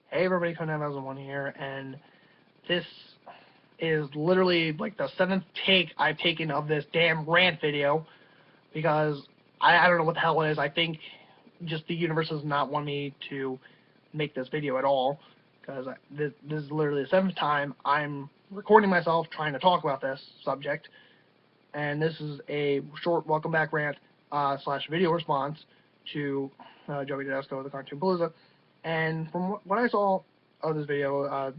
Hey everybody, Conan2001 here, and this is literally like the seventh take I've taken of this damn rant video, because I don't know what the hell it is. I think just the universe does not want me to make this video at all, because this is literally the seventh time I'm recording myself trying to talk about this subject, and this is a short welcome back rant slash video response to Joey Tedesco of the cartoon Palooza. And from what I saw of this video,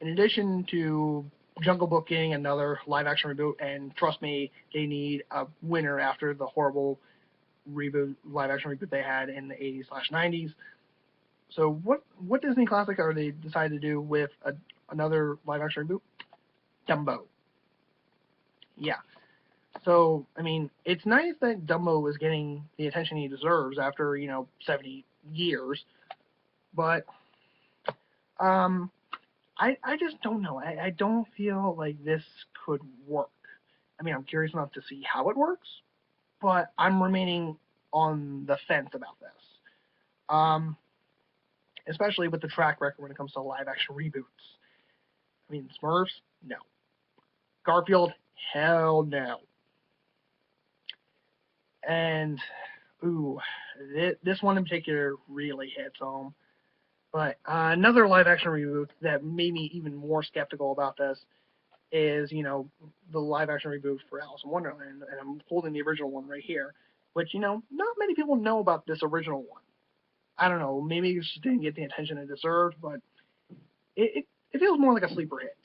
in addition to Jungle Book getting another live-action reboot, and trust me, they need a winner after the horrible live-action reboot they had in the 80s/90s. So what Disney classic are they decided to do with another live-action reboot? Dumbo. Yeah. So, I mean, it's nice that Dumbo is getting the attention he deserves after, 70 years, but I just don't know. I don't feel like this could work. I mean, I'm curious enough to see how it works, but I'm remaining on the fence about this. Especially with the track record when it comes to live action reboots. I mean, Smurfs? No. Garfield? Hell no. And, ooh, this one in particular really hits home. But another live-action reboot that made me even more skeptical about this is, the live-action reboot for Alice in Wonderland, and I'm holding the original one right here, which, not many people know about this original one. I don't know, maybe it just didn't get the attention it deserved, but it feels more like a sleeper hit,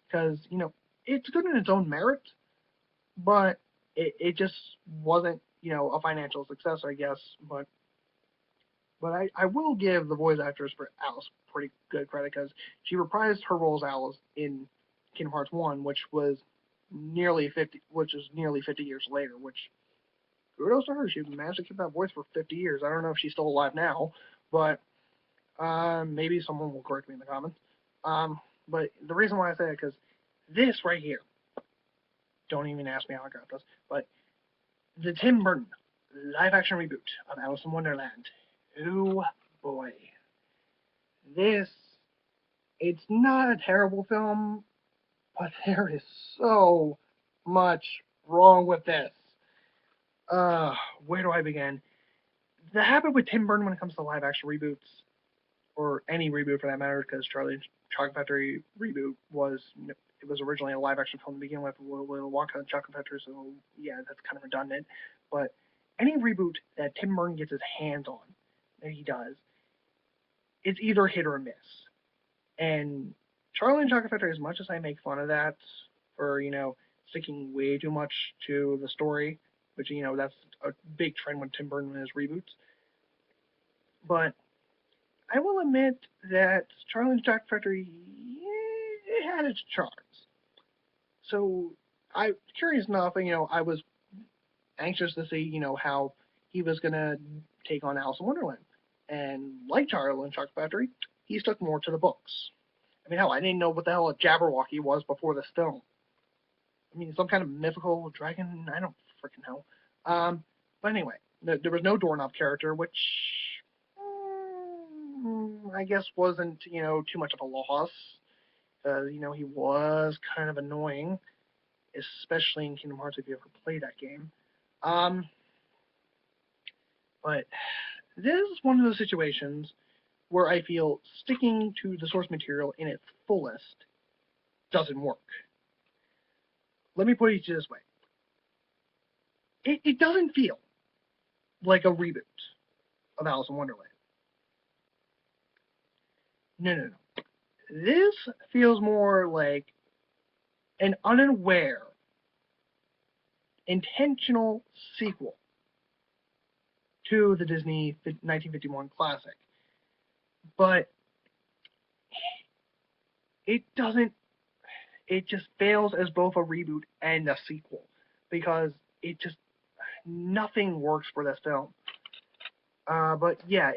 because, it's good in its own merit, but it just wasn't, a financial success, I guess, but I will give the voice actress for Alice pretty good credit, because she reprised her role as Alice in Kingdom Hearts 1, which is nearly 50 years later, which kudos to her. She managed to keep that voice for 50 years. I don't know if she's still alive now, but maybe someone will correct me in the comments. But the reason why I say it, because this right here, don't even ask me how I got this, but the Tim Burton live-action reboot of Alice in Wonderland. Oh boy. It's not a terrible film, but there is so much wrong with this. Where do I begin? The habit with Tim Burton when it comes to live-action reboots, or any reboot for that matter, because Charlie and Chocolate Factory reboot was originally a live-action film to begin with Wonka and Chocolate Factory, so yeah, that's kind of redundant. But any reboot that Tim Burton gets his hands on, that he does, it's either hit or miss. And Charlie and Chocolate Factory, as much as I make fun of that for, sticking way too much to the story, which, that's a big trend with Tim Burton and his reboots, but I will admit that Charlie and Chocolate Factory, it had its charms. So, curious enough, I was anxious to see, how he was going to take on Alice in Wonderland. And like Charlie and Chocolate Factory, he stuck more to the books. I mean, hell, I didn't know what the hell a Jabberwocky was before this film. I mean, some kind of mythical dragon? I don't freaking know. But anyway, there was no doorknob character, which I guess wasn't, too much of a loss. He was kind of annoying, especially in Kingdom Hearts if you ever played that game. But this is one of those situations where I feel sticking to the source material in its fullest doesn't work. Let me put it this way. It doesn't feel like a reboot of Alice in Wonderland. No. This feels more like an unaware, intentional sequel to the Disney 1951 classic. But it just fails as both a reboot and a sequel, because nothing works for this film. But yeah,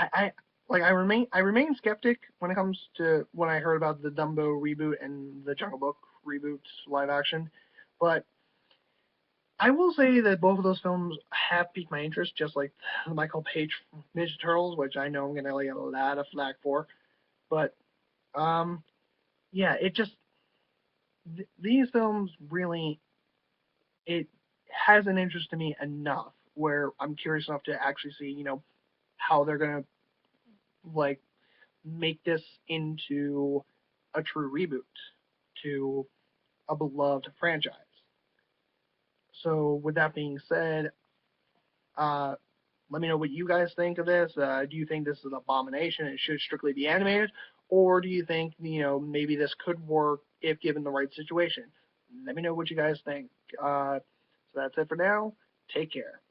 I remain skeptic when it comes to when I heard about the Dumbo reboot and the Jungle Book reboot live action, but I will say that both of those films have piqued my interest, just like the Michael Page Ninja Turtles, which I know I'm gonna get a lot of flack for. But um, yeah, it just these films really it has an interest to me enough where I'm curious enough to actually see, how they're gonna like make this into a true reboot to a beloved franchise. So with that being said, uh, let me know what you guys think of this. Do you think this is an abomination? It should strictly be animated, or do you think maybe this could work if given the right situation? Let me know what you guys think. So that's it for now. Take care.